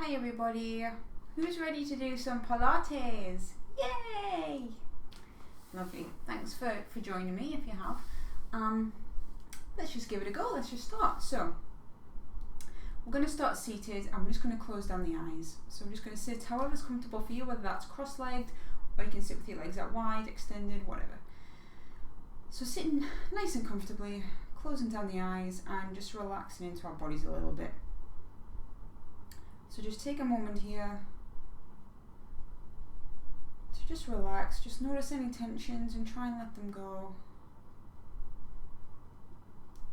Hi everybody, who's ready to do some Pilates? Yay! Lovely, thanks for joining me if you have. Let's just give it a go, let's just start. So, we're going to start seated. I'm just going to close down the eyes. So I'm just going to sit however's comfortable for you, whether that's cross-legged or you can sit with your legs out wide, extended, whatever. So sitting nice and comfortably, closing down the eyes and just relaxing into our bodies a little bit. So just take a moment here to just relax, just notice any tensions and try and let them go.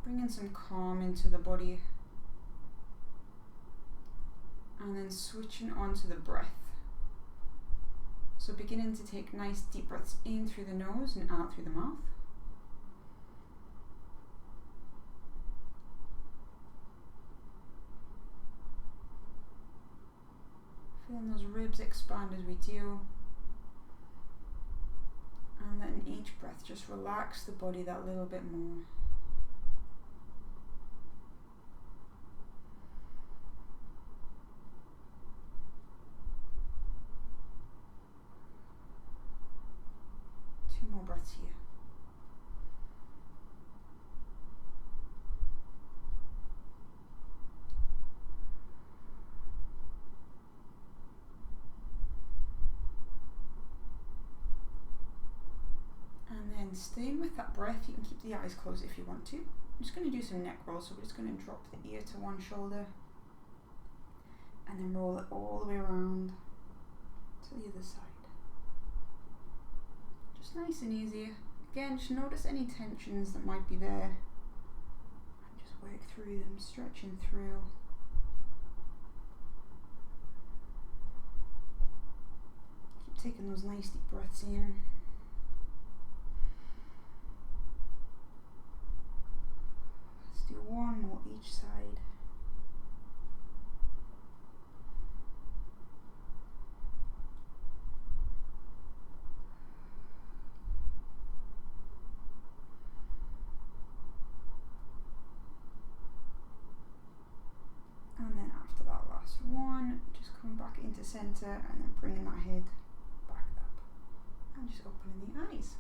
Bringing some calm into the body and then switching on to the breath. So beginning to take nice deep breaths in through the nose and out through the mouth. Feeling those ribs expand as we do. And letting each breath just relax the body that little bit more. Two more breaths here. And staying with that breath, you can keep the eyes closed if you want to. I'm just going to do some neck rolls, so we're just going to drop the ear to one shoulder and then roll it all the way around to the other side. Just nice and easy. Again, just notice any tensions that might be there and just work through them, stretching through. Keep taking those nice deep breaths in. Do one more each side. And then after that last one, just coming back into center and then bringing that head back up. And just opening the eyes.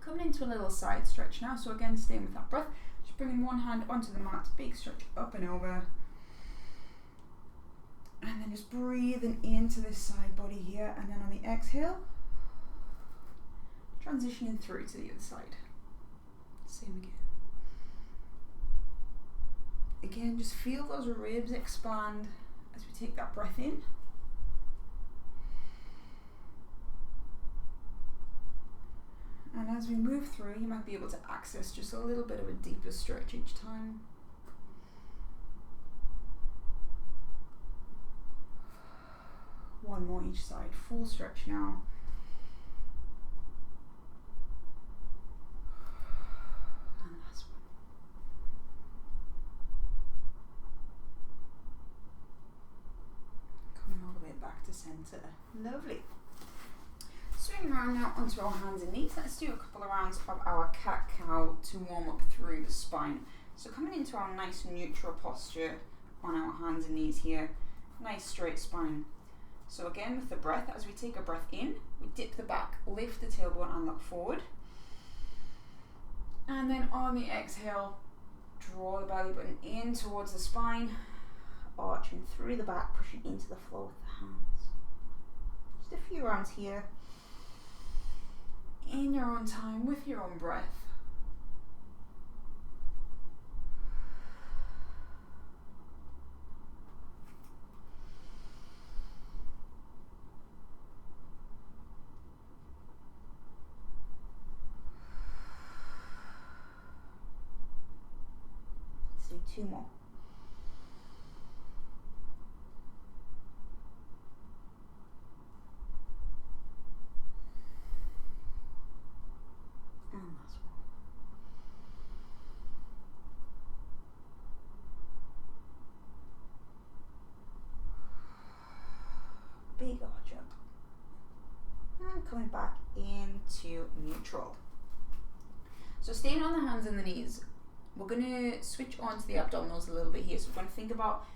Coming into a little side stretch now, so again staying with that breath. Just bringing one hand onto the mat, big stretch up and over. And then just breathing into this side body here, and then on the exhale, transitioning through to the other side. Same again. Again, just feel those ribs expand as we take that breath in. And as we move through, you might be able to access just a little bit of a deeper stretch each time. One more each side, full stretch now. And last one. Coming all the way back to center. Lovely. Swing around now onto our hands and knees. Let's do a couple of rounds of our cat-cow to warm up through the spine. So coming into our nice neutral posture on our hands and knees here. Nice straight spine. So again with the breath, as we take a breath in, we dip the back, lift the tailbone and look forward. And then on the exhale, draw the belly button in towards the spine, arching through the back, pushing into the floor with the hands. Just a few rounds here. In your own time, with your own breath. Let's do two more. Big arch up. And coming back into neutral. So staying on the hands and the knees, we're going to switch on to the abdominals a little bit here. So we're going to think about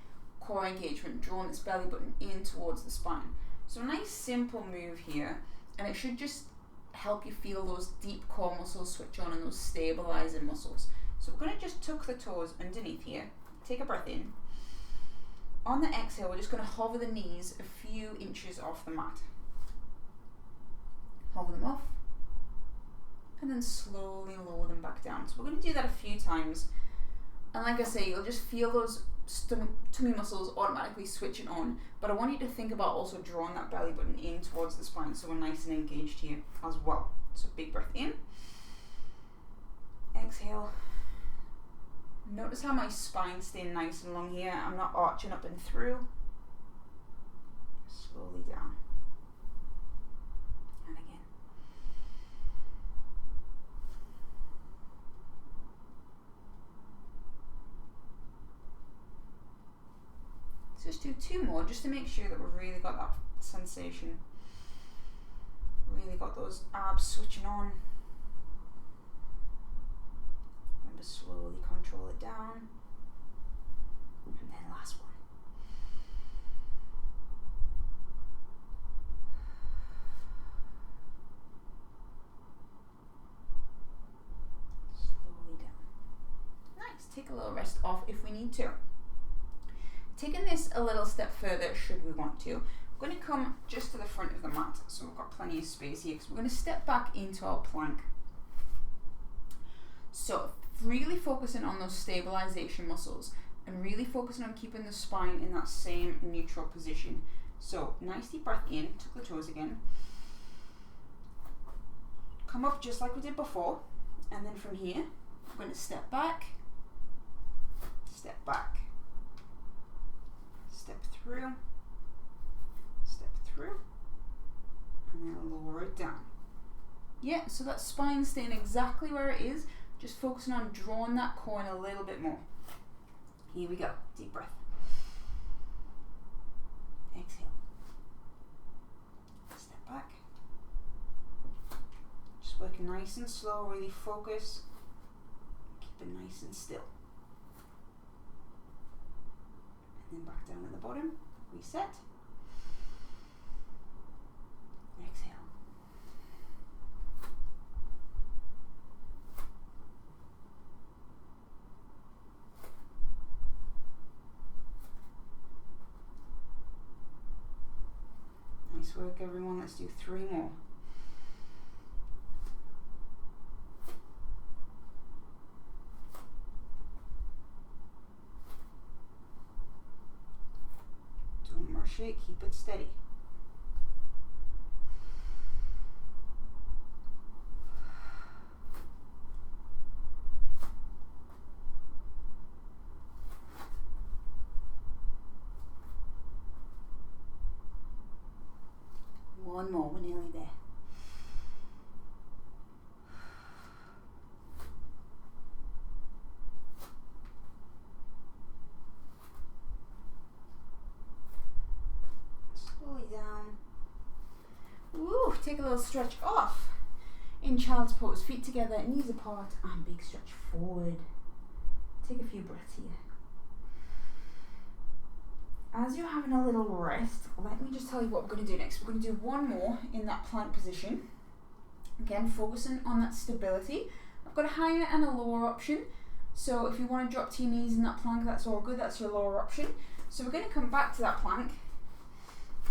core engagement, drawing this belly button in towards the spine. So a nice simple move here, and it should just help you feel those deep core muscles switch on and those stabilizing muscles. So we're going to just tuck the toes underneath here, take a breath in. On the exhale, we're just going to hover the knees a few inches off the mat. Hover them off, and then slowly lower them back down. So we're going to do that a few times, and like I say, you'll just feel those tummy muscles automatically switching on, but I want you to think about also drawing that belly button in towards the spine so we're nice and engaged here as well. So big breath in, exhale. Notice how my spine's staying nice and long here. I'm not arching up and through. Slowly down. And again. So just do 2 more just to make sure that we've really got that sensation. Really got those abs switching on. Remember, slowly control it down. And then last one. Slowly down. Nice. Take a little rest off if we need to. Taking this a little step further should we want to. We're going to come just to the front of the mat, so we've got plenty of space here, because we're going to step back into our plank. So really focusing on those stabilization muscles and really focusing on keeping the spine in that same neutral position. So nice deep breath in, tuck the toes again. Come up just like we did before, and then from here, we're going to step back, step through, and then lower it down. Yeah, so that spine staying exactly where it is, just focusing on drawing that core in a little bit more. Here we go, deep breath. Exhale. Step back. Just working nice and slow, really focus. Keep it nice and still. And then back down at the bottom, reset. Exhale. Nice work, everyone. Let's do 3 more. Don't rush it, keep it steady. One more, we're nearly there. Slowly down. Woo, take a little stretch off. In child's pose, feet together, knees apart, and big stretch forward. Take a few breaths here. As you're having a little rest, let me just tell you what we're going to do next. We're going to do 1 more in that plank position. Again, focusing on that stability. I've got a higher and a lower option. So if you want to drop to your knees in that plank, that's all good. That's your lower option. So we're going to come back to that plank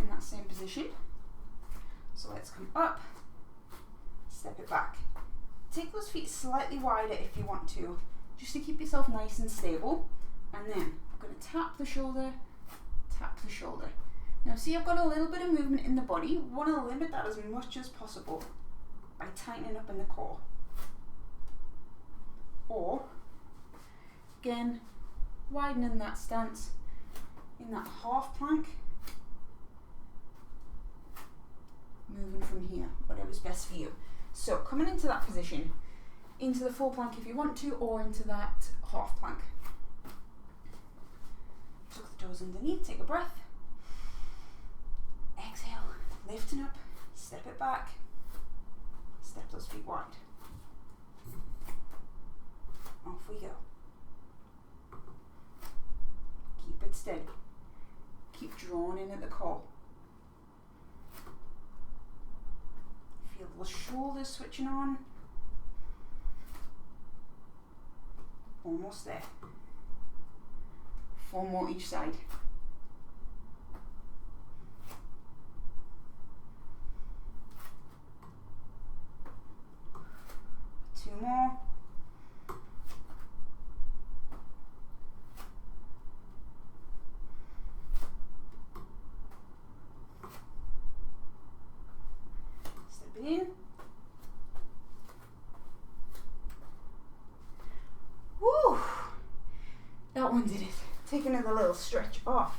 in that same position. So let's come up, step it back. Take those feet slightly wider if you want to, just to keep yourself nice and stable. And then we're going to tap the shoulder, tap the shoulder. Now see, I've got a little bit of movement in the body. We want to limit that as much as possible by tightening up in the core. Or, again, widening that stance in that half plank. Moving from here, whatever's best for you. So coming into that position, into the full plank if you want to, or into that half plank. Tuck the toes underneath, take a breath. Exhale, lifting up, step it back, step those feet wide. Off we go. Keep it steady. drawn in at the core. Feel the shoulders switching on. Almost there. 4 more each side. 2 more. Step it in. Woo! That one did it. Take another little stretch off.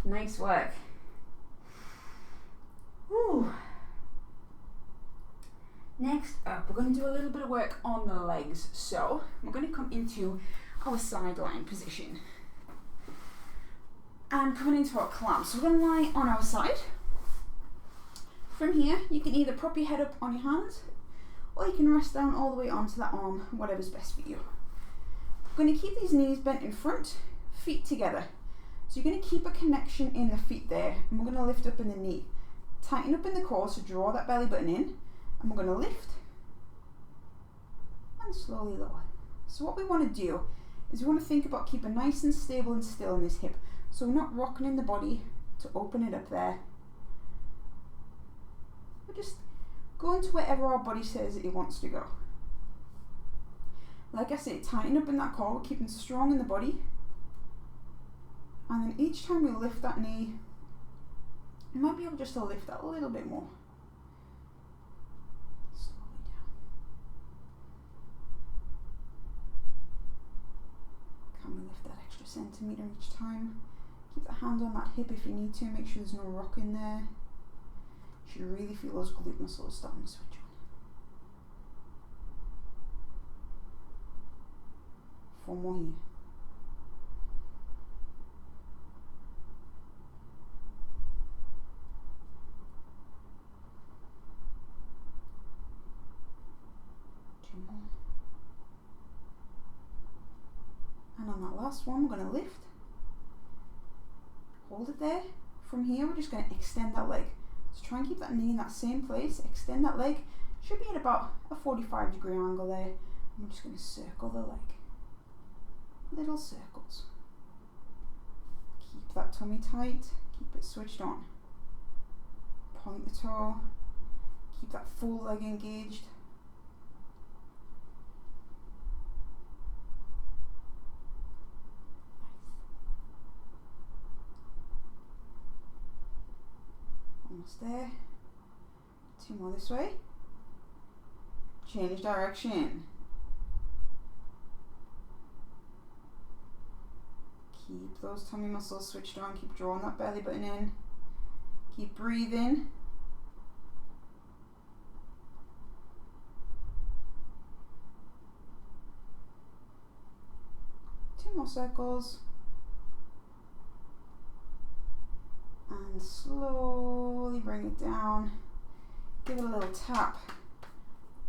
Nice work. Woo! Next up, we're going to do a little bit of work on the legs. So we're going to come into our sideline position and coming into our clamp. So we're going to lie on our side. From here, you can either prop your head up on your hands or you can rest down all the way onto that arm, whatever's best for you. We're going to keep these knees bent in front, feet together. So you're going to keep a connection in the feet there, and we're going to lift up in the knee. Tighten up in the core, so draw that belly button in. And we're going to lift and slowly lower. So what we want to do is we want to think about keeping nice and stable and still in this hip. So we're not rocking in the body to open it up there. We're just going to wherever our body says it wants to go. Like I said, tighten up in that core, we're keeping strong in the body. And then each time we lift that knee, you might be able just to lift that a little bit more. Can we lift that extra centimetre each time? Keep the hand on that hip if you need to, make sure there's no rock in there. You should really feel those glute muscles starting to switch on. 4 more here. And on that last one, we're going to lift, hold it there. From here, we're just going to extend that leg. So try and keep that knee in that same place, extend that leg. Should be at about a 45-degree angle there. I'm just going to circle the leg. Little circles. Keep that tummy tight, keep it switched on. Point the toe, keep that full leg engaged. Almost there. 2 more this way. Change direction. Keep those tummy muscles switched on. Keep drawing that belly button in. Keep breathing. Two more circles. And slowly bring it down. Give it a little tap.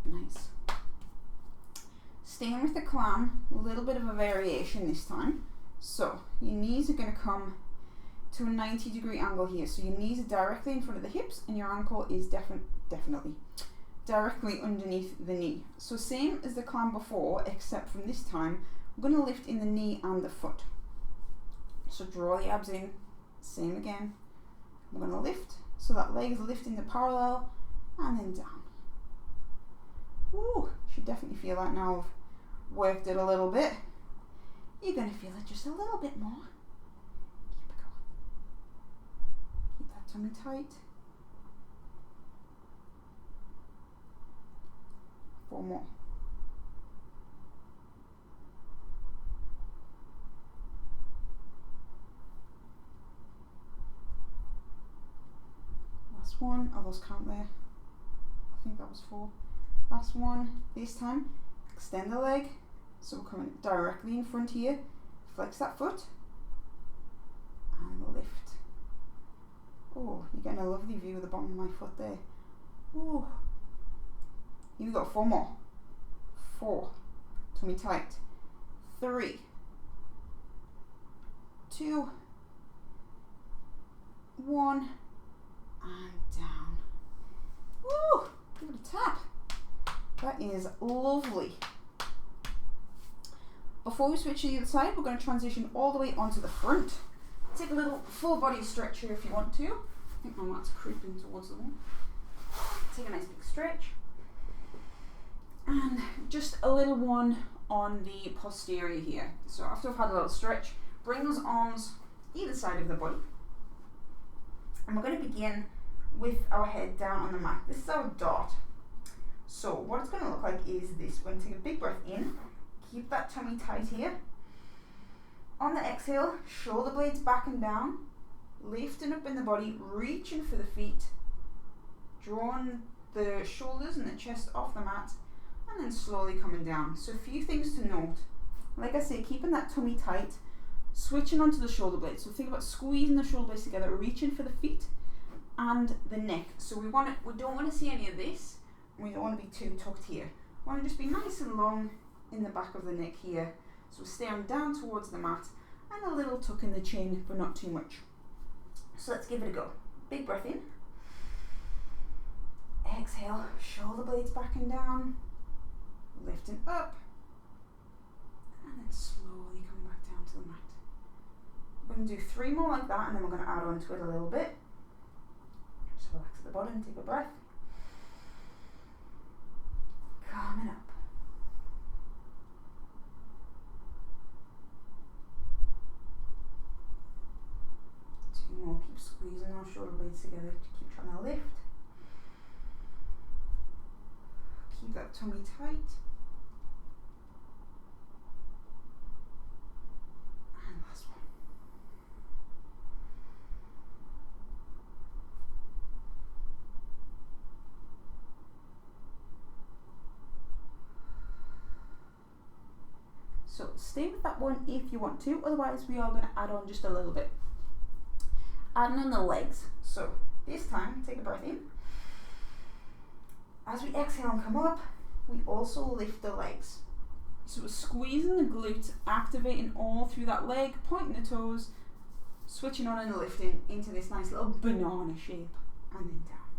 Nice. Staying with the clam, a little bit of a variation this time. So your knees are going to come to a 90-degree angle here. So your knees are directly in front of the hips and your ankle is definitely directly underneath the knee. So same as the clam before, except from this time, we're going to lift in the knee and the foot. So draw the abs in, same again. We're going to lift, so that leg is lifting the parallel and then down. Ooh, should definitely feel that now I've worked it a little bit. You're going to feel it just a little bit more. Keep it going. Keep that tummy tight. 4 more. Last one. I lost count there. I think that was 4. Last one. This time, extend the leg. So we're coming directly in front here. Flex that foot. And lift. Oh, you're getting a lovely view of the bottom of my foot there. Oh. Here we go. 4 more. 4. Tummy tight. 3. 2. 1 and down. Woo! Give it a tap. That is lovely. Before we switch to the other side, we're going to transition all the way onto the front. Take a little full body stretch here if you want to. I think my mat's creeping towards the wall. Take a nice big stretch. And just a little one on the posterior here. So after I've had a little stretch, bring those arms either side of the body. And we're going to begin with our head down on the mat. This is our dart. So what it's going to look like is this. We're going to take a big breath in. Keep that tummy tight here. On the exhale, shoulder blades back and down. Lifting up in the body, reaching for the feet. Drawing the shoulders and the chest off the mat. And then slowly coming down. So a few things to note. Like I say, keeping that tummy tight. Switching onto the shoulder blades. So think about squeezing the shoulder blades together, reaching for the feet and the neck. So we don't want to see any of this. We don't want to be too tucked here. We want to just be nice and long in the back of the neck here. So we're staring down towards the mat and a little tuck in the chin, but not too much. So let's give it a go. Big breath in. Exhale, shoulder blades back and down. Lifting up. And then slowly coming back down to the mat. We're going to do 3 more like that, and then we're going to add on to it a little bit. Just relax at the bottom, take a breath. Coming up. 2 more, keep squeezing those shoulder blades together to keep trying to lift. Keep that tummy tight. And last one. So stay with that one if you want to, otherwise we are going to add on just a little bit. Adding on the legs. So this time, take a breath in. As we exhale and come up, we also lift the legs. So we're squeezing the glutes, activating all through that leg, pointing the toes, switching on and lifting into this nice little banana shape, and then down.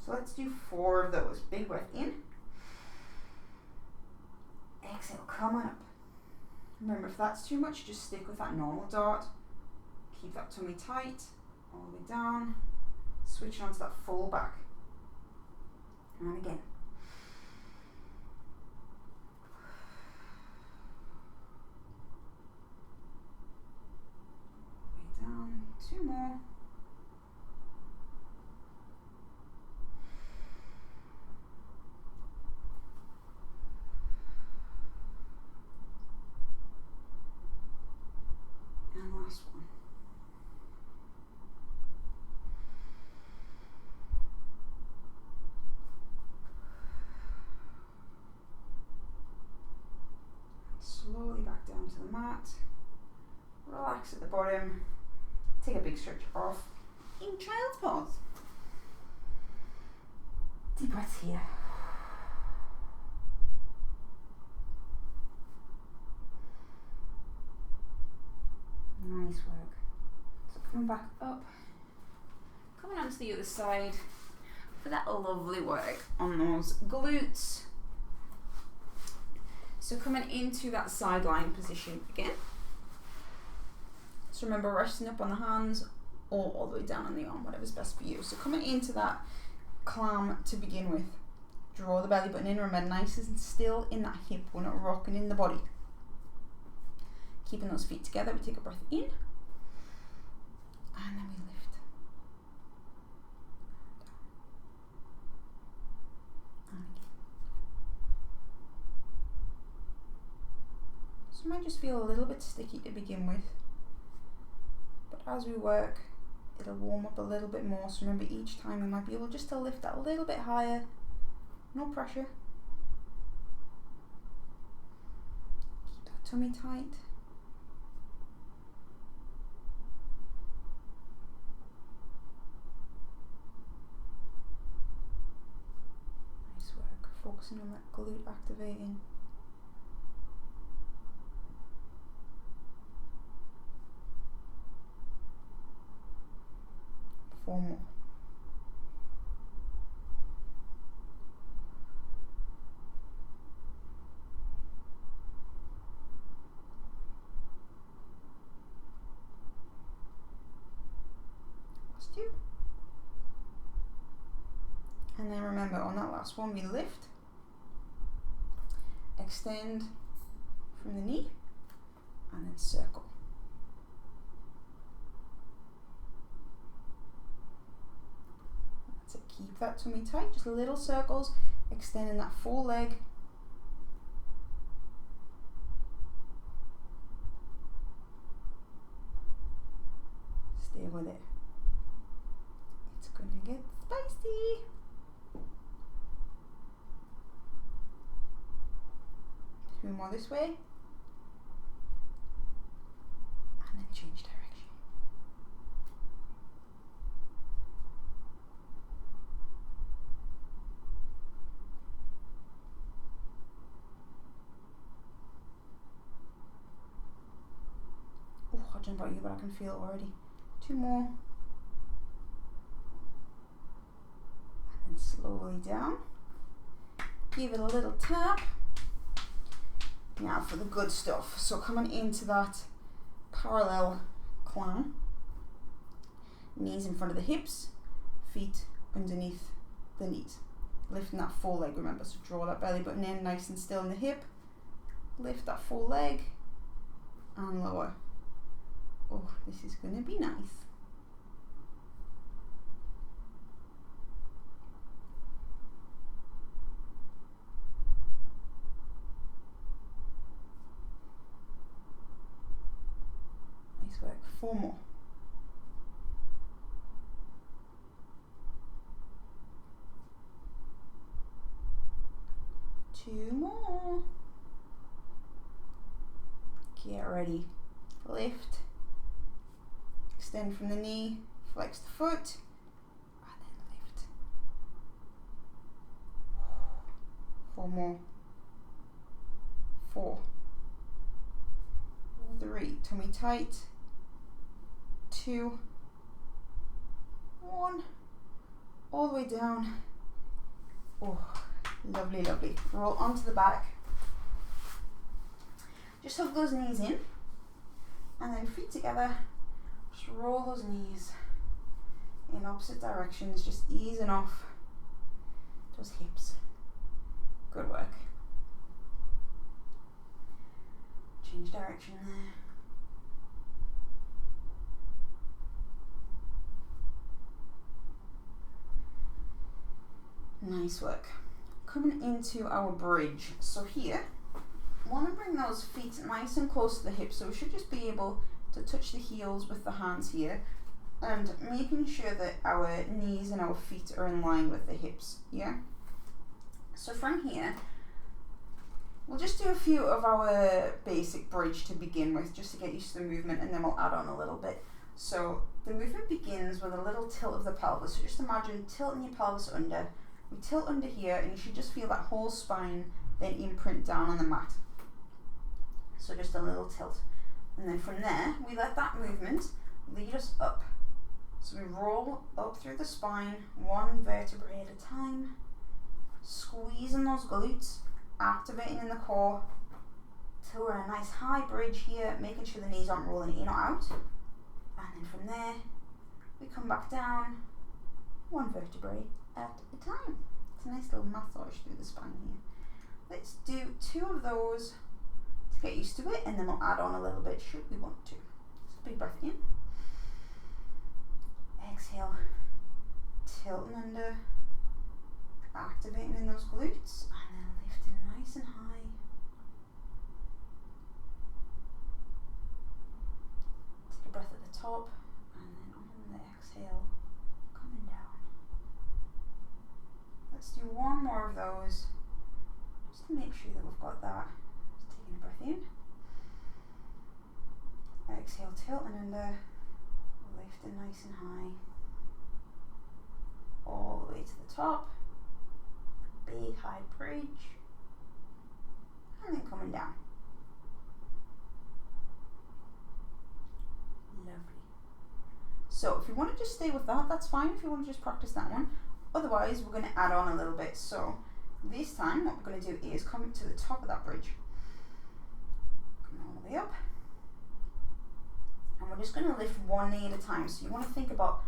So let's do 4 of those. Big breath in. Exhale, come on up. Remember, if that's too much, just stick with that normal dart. Keep that tummy tight, all the way down. Switch on to that full back. And again. Way down, 2 more. And last one. Slowly back down to the mat. Relax at the bottom. Take a big stretch off in child's pose. Deep breaths here. Nice work. So coming back up, coming onto the other side for that lovely work on those glutes. So coming into that sideline position again. So remember, resting up on the hands or all the way down on the arm, whatever's best for you. So coming into that clam to begin with. Draw the belly button in, remember nice and still in that hip. We're not rocking in the body. Keeping those feet together, we take a breath in. And then we lift. And again. So it might just feel a little bit sticky to begin with. But as we work, it'll warm up a little bit more. So remember, each time we might be able just to lift that a little bit higher. No pressure. Keep that tummy tight. Nice work. Focusing on that glute activating. 4 more. Last 2. And then remember, on that last one, we lift, extend from the knee, and then circle. That's it. Keep that tummy tight, just little circles, extending that full leg. Stay with it. It's gonna get spicy. 2 more this way, and then change direction. Oh, I don't know about you, but I can feel it already. 2 more, and then slowly down. Give it a little tap. Now for the good stuff. So coming into that parallel climb, knees in front of the hips, feet underneath the knees. Lifting that full leg, remember, so draw that belly button in nice and still in the hip. Lift that full leg and lower. Oh, this is going to be nice. Work. 4 more. 2 more. Get ready. Lift. Extend from the knee. Flex the foot. And then lift. 4 more. 4. 3. Tummy tight. 2, 1, all the way down. Oh, lovely, lovely. Roll onto the back. Just hug those knees in, and then feet together. Just roll those knees in opposite directions, just easing off those hips. Good work. Change direction there. Nice work. Coming into our bridge. So here, want to bring those feet nice and close to the hips. So we should just be able to touch the heels with the hands here, and making sure that our knees and our feet are in line with the hips. Yeah. So from here, we'll just do a few of our basic bridge to begin with, just to get used to the movement, and then we'll add on a little bit. So the movement begins with a little tilt of the pelvis. So just imagine tilting your pelvis under. We tilt under here, and you should just feel that whole spine then imprint down on the mat. So just a little tilt. And then from there, we let that movement lead us up. So we roll up through the spine, 1 vertebrae at a time, squeezing those glutes, activating in the core, till we're in a nice high bridge here, making sure the knees aren't rolling in or out. And then from there, we come back down, 1 vertebrae at a time. It's a nice little massage through the spine here. Let's do 2 of those to get used to it, and then we'll add on a little bit should we want to. Just a big breath in. Exhale, tilting under, activating in those glutes, and then lifting nice and high. Take a breath at the top, and then on the exhale, coming down. Let's do 1 more of those, just to make sure that we've got that. Just taking a breath in. Exhale, tilting under, lifting nice and high. All the way to the top. Big high bridge. And then coming down. Lovely. So if you want to just stay with that, that's fine. If you want to just practice that one. Otherwise, we're going to add on a little bit. So this time, what we're going to do is come to the top of that bridge. Come all the way up. And we're just going to lift one knee at a time. So you want to think about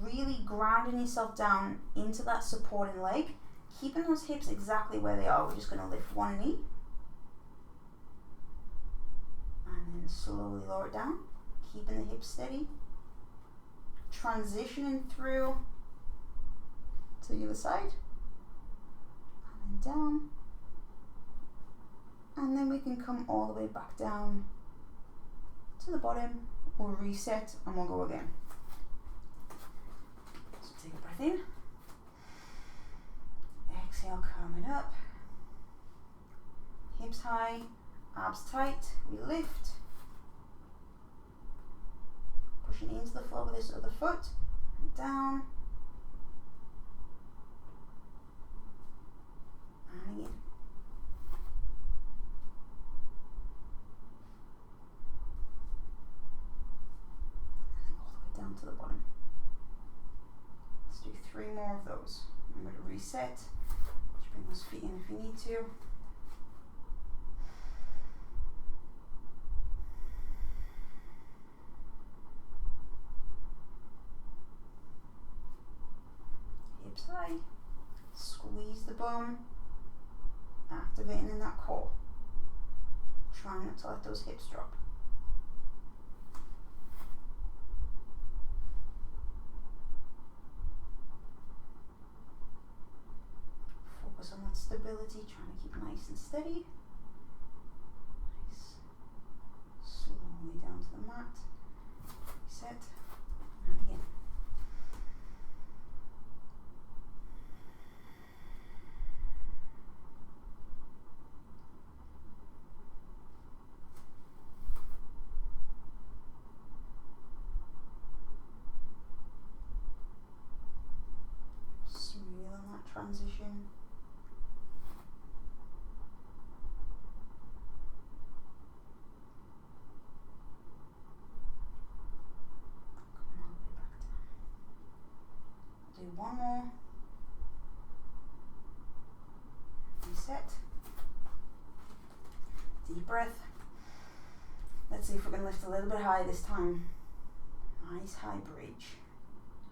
really grounding yourself down into that supporting leg, keeping those hips exactly where they are. We're just going to lift one knee. And then slowly lower it down, keeping the hips steady. Transitioning through to the other side. And then down. And then we can come all the way back down to the bottom. We'll reset and we'll go again. So take a breath in. Exhale, coming up. Hips high, abs tight. We lift. Pushing into the floor with this other foot. And down. And again. Down to the bottom. Let's do 3 more of those. Remember to reset. Just bring those feet in if you need to. Hips high. Squeeze the bum. Activating in that core. Try not to let those hips drop. Focus on that stability, trying to keep nice and steady. Nice. Slowly down to the mat. Reset. And again. Smooth on that transition. Do one more. Reset. Deep breath. Let's see if we can lift a little bit high this time. Nice high bridge.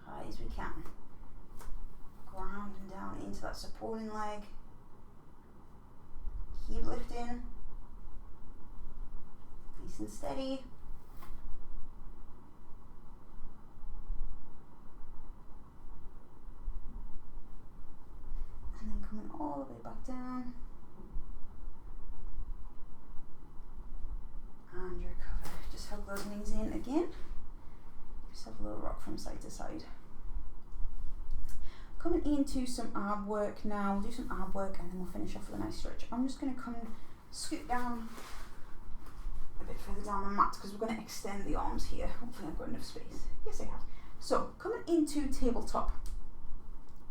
High as we can. Grounding down into that supporting leg. Keep lifting. Nice and steady. And then coming all the way back down. And you're covered. Just hug those knees in again. Just have a little rock from side to side. Coming into some ab work now. We'll do some ab work and then we'll finish off with a nice stretch. I'm just going to come scoot down a bit further down the mat because we're going to extend the arms here. Hopefully I've got enough space. Yes, I have. So coming into tabletop.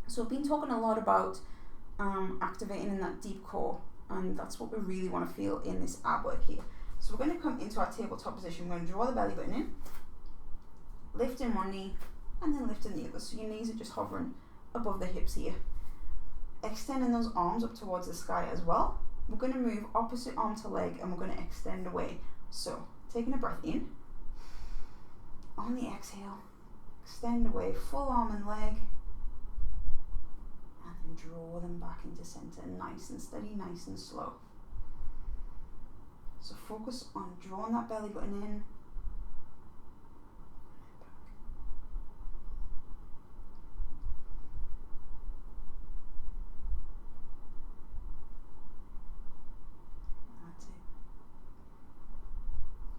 So I've been talking a lot about activating in that deep core, and that's what we really want to feel in this ab work here. So we're going to come into our tabletop position. We're going to draw the belly button in, lifting one knee and then lifting the other. So your knees are just hovering above the hips here. Extending those arms up towards the sky as well. We're going to move opposite arm to leg and we're going to extend away. So taking a breath in. On the exhale, extend away, full arm and leg. And then draw them back into center, nice and steady, nice and slow. So focus on drawing that belly button in. That's it.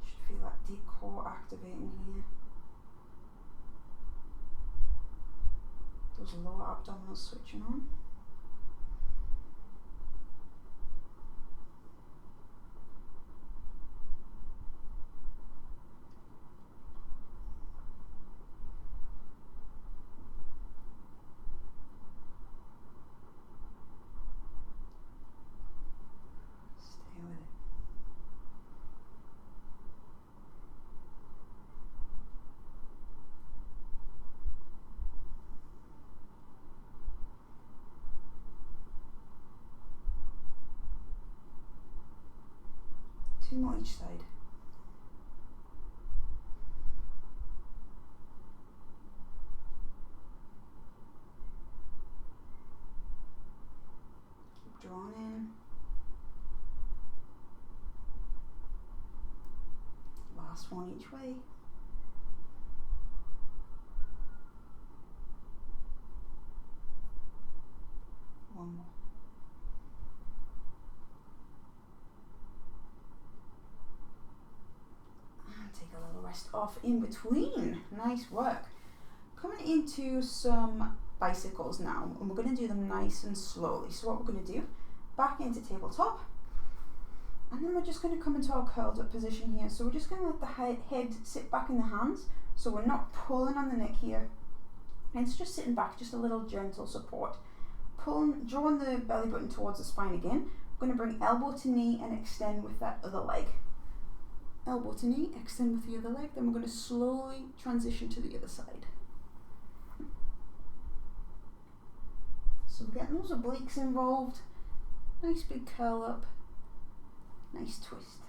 You should feel that deep core activating here. Those lower abdominals switching on. Stay with it. 2 more each side. Keep drawing in. Last one each way. One more. And take a little rest off in between. Nice work. Coming into some bicycles now, and we're going to do them nice and slowly. So what we're going to do, back into tabletop, and then we're just going to come into our curled up position here. So we're just going to let the head sit back in the hands, so we're not pulling on the neck here. And it's just sitting back, just a little gentle support. Drawing the belly button towards the spine again. We're going to bring elbow to knee and extend with that other leg. Elbow to knee, extend with the other leg. Then we're going to slowly transition to the other side. So we're getting those obliques involved. Nice big curl up. Nice twist.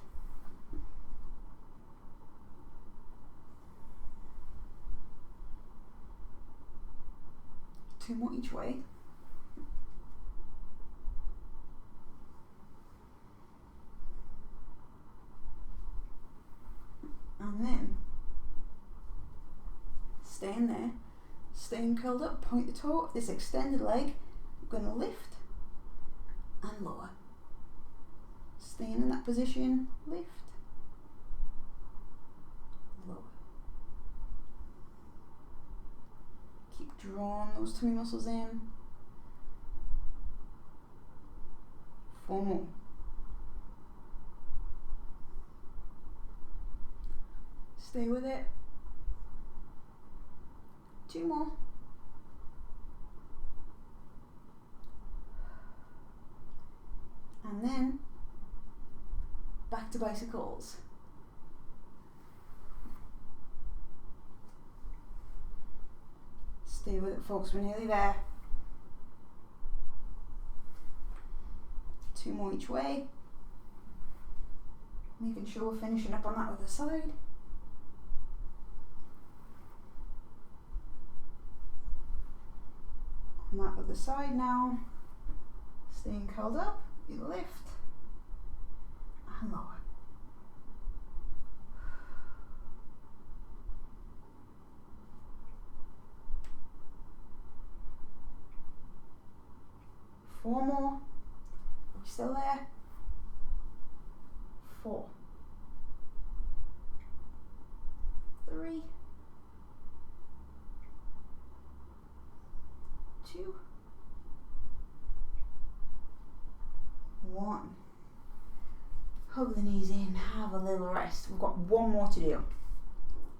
Two more each way. And then staying there, staying curled up, point the toe of this extended leg. I'm going to lift and lower. Staying in that position, lift, lower. Keep drawing those tummy muscles in. 4 more. Stay with it. 2 more. And then back to bicycles. Stay with it, folks, we're nearly there. 2 more each way. Making sure we're finishing up on that other side. On that other side now. Staying curled up, you lift and lower. Four more. Are we still there? 4. 3. 2. 1. Hug the knees in, have a little rest. We've got 1 more to do.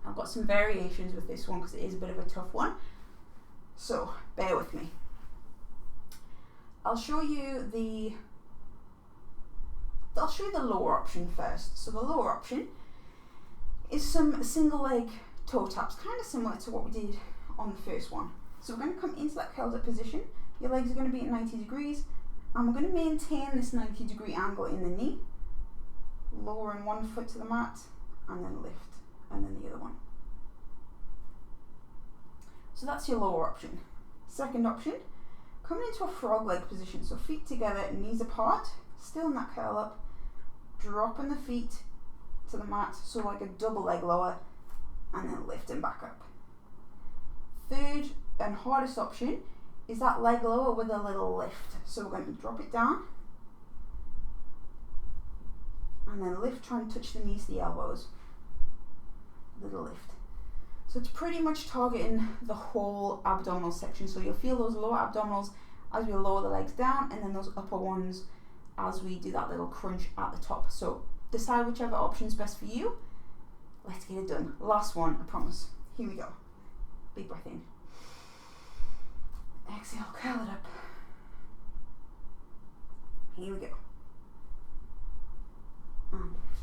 I've got some variations with this one because it is a bit of a tough one. So bear with me. I'll show you the lower option first. So the lower option is some single leg toe taps, kind of similar to what we did on the first one. So we're going to come into that curled up position. Your legs are going to be at 90 degrees. And we're going to maintain this 90-degree angle in the knee, lowering one foot to the mat, and then lift, and then the other one. So that's your lower option. Second option, coming into a frog leg position, so feet together, knees apart, still in that curl up, dropping the feet to the mat, so like a double leg lower, and then lifting back up. Third and hardest option is that leg lower with a little lift. So we're going to drop it down and then lift, try and touch the knees to the elbows. Little lift. So it's pretty much targeting the whole abdominal section. So you'll feel those lower abdominals as we lower the legs down, and then those upper ones as we do that little crunch at the top. So decide whichever option is best for you. Let's get it done. Last one, I promise. Here we go. Big breath in. Exhale, curl it up. Here we go. And lift.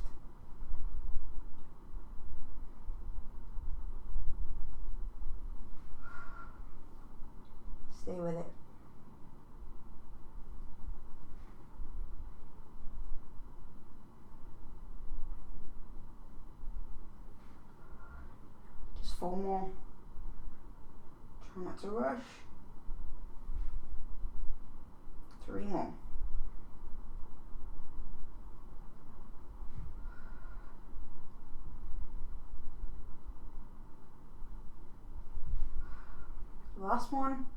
Stay with it. 4 more. Try not to rush. 3 more. Last one.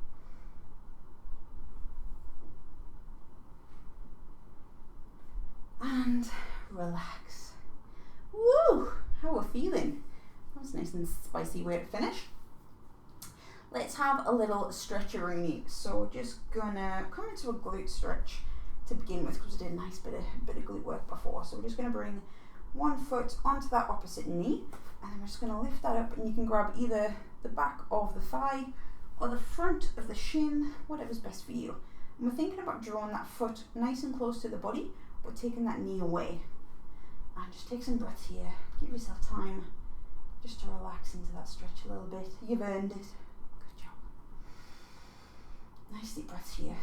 And relax. Woo! How we're feeling. That was a nice and spicy way to finish. Let's have a little stretcheroonie. So we're just gonna come into a glute stretch to begin with, because we did a nice bit of glute work before. So we're just gonna bring one foot onto that opposite knee, and then we're just gonna lift that up, and you can grab either the back of the thigh or the front of the shin, whatever's best for you. And we're thinking about drawing that foot nice and close to the body, but taking that knee away. And just take some breaths here. Give yourself time just to relax into that stretch a little bit. You've earned it. Good job. Nice deep breaths here.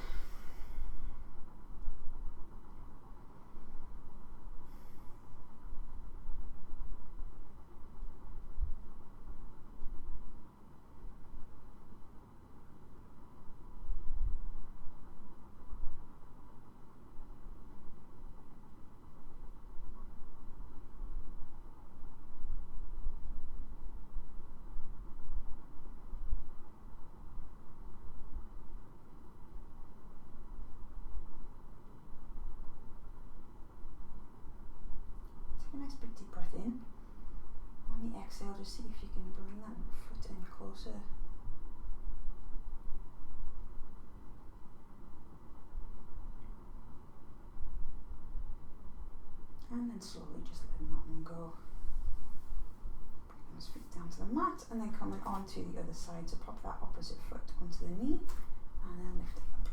Nice big deep breath in. On the exhale, just see if you can bring that foot in closer. And then slowly just letting that one go. Bring those feet down to the mat, and then coming onto the other side. So pop that opposite foot onto the knee, and then lift it up.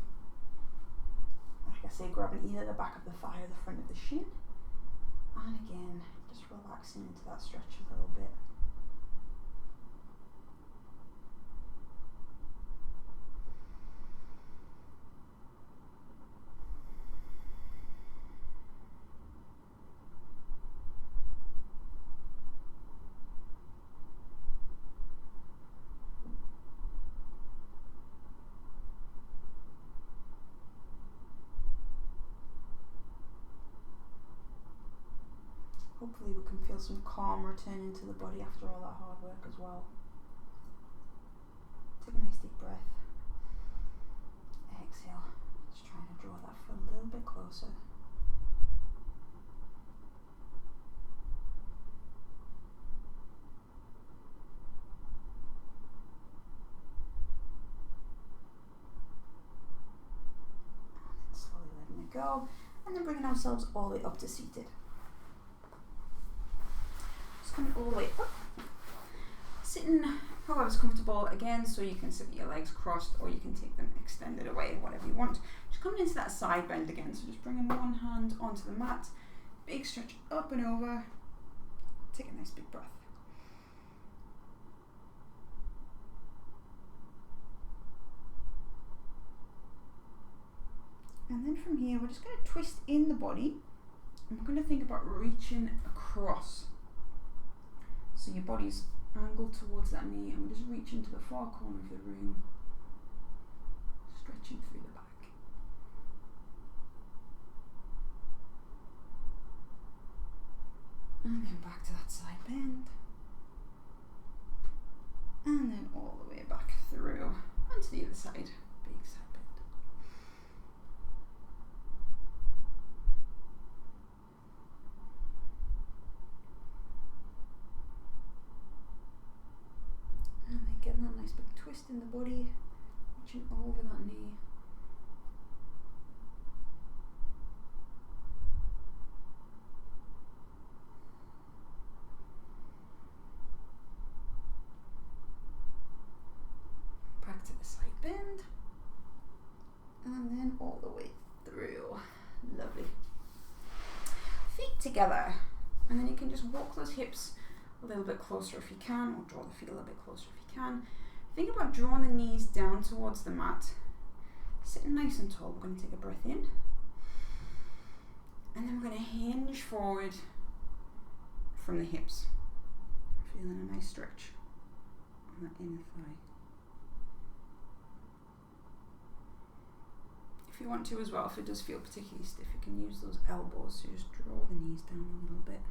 Like I say, grabbing either the back of the thigh or the front of the shin. And again, just relaxing into that stretch a little bit. Hopefully we can feel some calm return into the body after all that hard work as well. Take a nice deep breath. Exhale. Just trying to draw that foot a little bit closer. And then slowly letting it go. And then bringing ourselves all the way up to seated. Coming all the way up, sitting however's comfortable again, so you can sit with your legs crossed or you can take them extended away, whatever you want. Just coming into that side bend again, so just bringing one hand onto the mat, big stretch up and over, take a nice big breath. And then from here we're just going to twist in the body, and we're going to think about reaching across. So your body's angled towards that knee, and we're just reaching to the far corner of the room, stretching through the back. And then back to that side bend. And then all the way back through onto the other side, big side bend. And then getting that nice big twist in the body, reaching over that knee. Back to the side bend. And then all the way through. Lovely. Feet together. And then you can just walk those hips a little bit closer if you can, or draw the feet a little bit closer if you can. Think about drawing the knees down towards the mat. Sitting nice and tall. We're going to take a breath in. And then we're going to hinge forward from the hips. Feeling a nice stretch. that inner thigh. If you want to as well, if it does feel particularly stiff, you can use those elbows to just draw the knees down a little bit.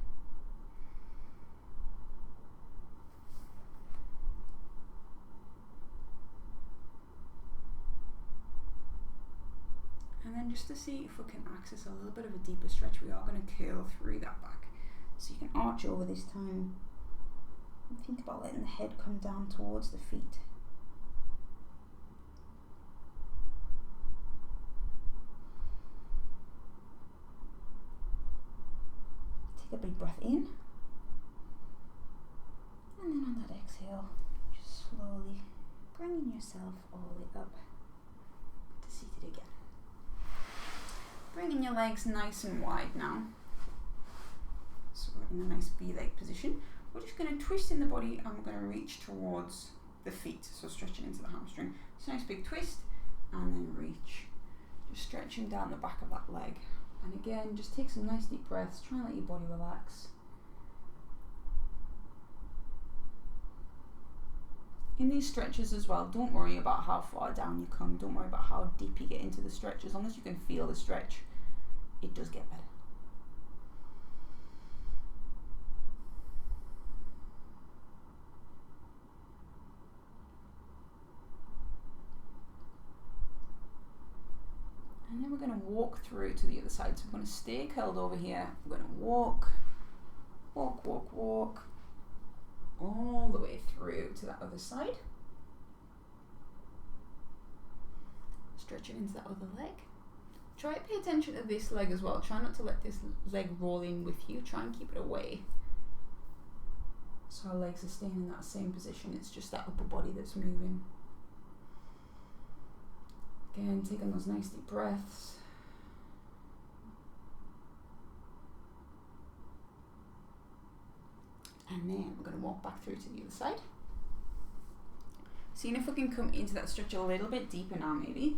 And then just to see if we can access a little bit of a deeper stretch, we are going to curl through that back. So you can arch over this time and think about letting the head come down towards the feet. Take a big breath in, and then on that exhale, just slowly bringing yourself all the way up to seated again. Bringing your legs nice and wide now. So we're in a nice V-leg position. We're just going to twist in the body and we're going to reach towards the feet. So stretching into the hamstring. So nice big twist and then reach. Just stretching down the back of that leg. And again, just take some nice deep breaths. Try and let your body relax. In these stretches as well, don't worry about how far down you come. Don't worry about how deep you get into the stretch. As long as you can feel the stretch, it does get better. And then we're going to walk through to the other side. So we're going to stay curled over here. We're going to walk, walk, walk, walk, all the way through to that other side. Stretching into that other leg. Try to pay attention to this leg as well. Try not to let this leg roll in with you. Try and keep it away. So our legs are staying in that same position. It's just that upper body that's moving. Again, taking those nice deep breaths. And then we're going to walk back through to the other side. Seeing if we can come into that stretch a little bit deeper now, maybe.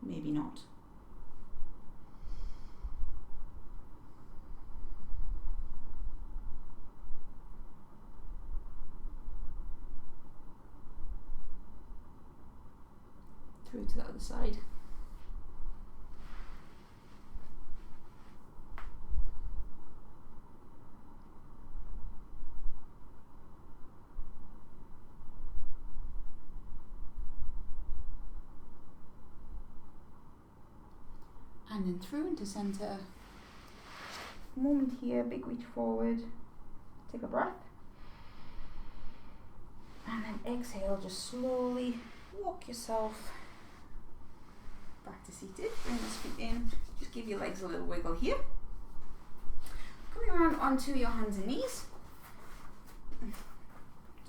Maybe not. Through to the other side. And then through into center. Moment here, big reach forward. Take a breath. And then exhale, just slowly walk yourself back to seated. Bring those feet in. Just give your legs a little wiggle here. Coming around onto your hands and knees. Don't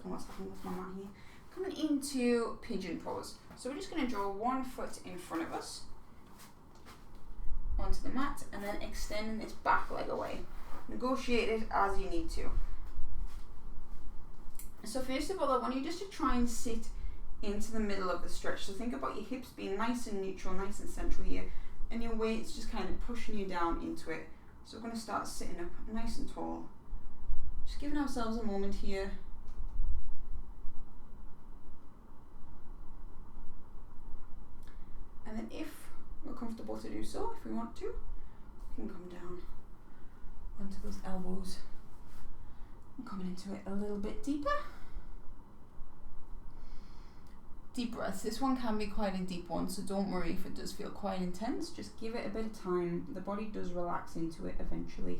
know what's happening with my mat here. Coming into pigeon pose. So we're just going to draw one foot in front of us onto the mat and then extending this back leg away. Negotiate it as you need to. So first of all, I want you just to try and sit into the middle of the stretch. So think about your hips being nice and neutral, nice and central here, and your weight's just kind of pushing you down into it. So we're going to start sitting up nice and tall. Just giving ourselves a moment here. And then if we're comfortable to do so, if we want to, we can come down onto those elbows and coming into it a little bit deeper. Deep breaths. This one can be quite a deep one, so don't worry if it does feel quite intense. Just give it a bit of time. The body does relax into it eventually.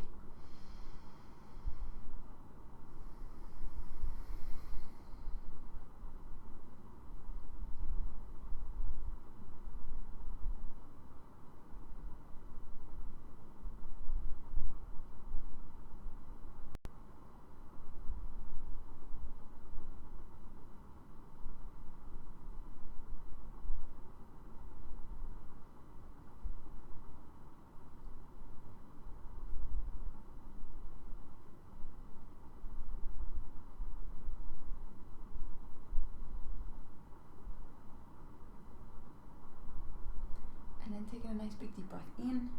And then taking a nice big deep breath in.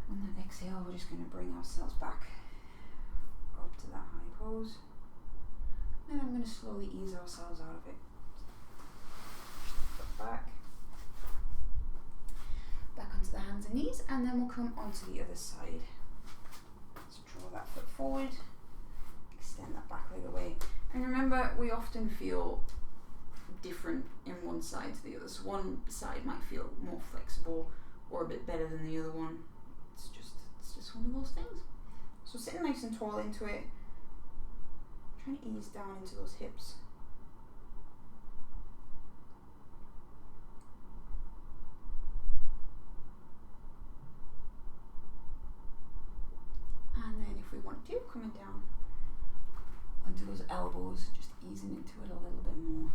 On that exhale, we're just going to bring ourselves back up to that high pose. going to slowly ease ourselves out of it. Foot back onto the hands and knees, and then we'll come onto the other side. Let's draw that foot forward, extend that back leg away. And remember, we often feel different in one side to the other. So one side might feel more flexible or a bit better than the other one. It's just one of those things. So sitting nice and tall into it, trying to ease down into those hips. And then if we want to, coming down onto those elbows, just easing into it a little bit more.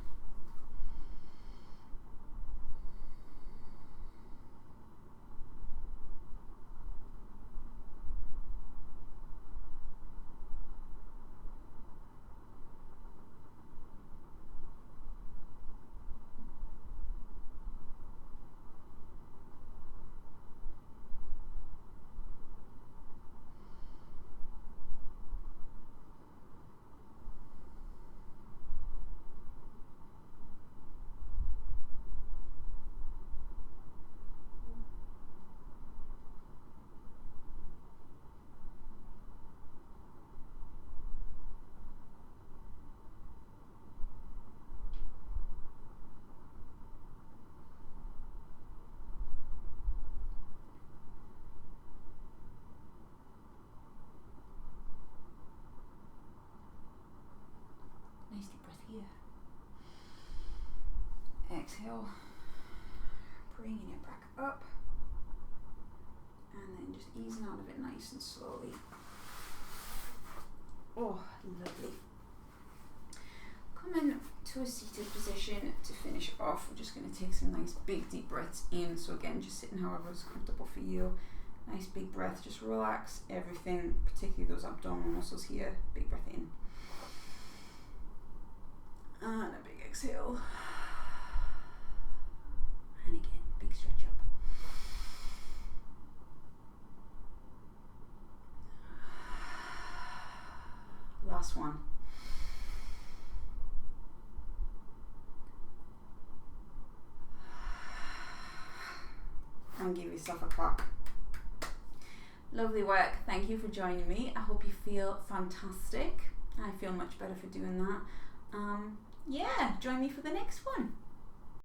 Nice deep breath here. Exhale, bringing it back up, and then just easing out of it nice and slowly. Oh, lovely. Come into a seated position to finish off. We're just going to take some nice big deep breaths in. So again, just sitting however is comfortable for you. Nice big breath, just relax everything, particularly those abdominal muscles here. Big breath in. And a big exhale. And again, big stretch up. Last one. And give yourself a clap. Lovely work. Thank you for joining me. I hope you feel fantastic. I feel much better for doing that. Yeah, join me for the next one.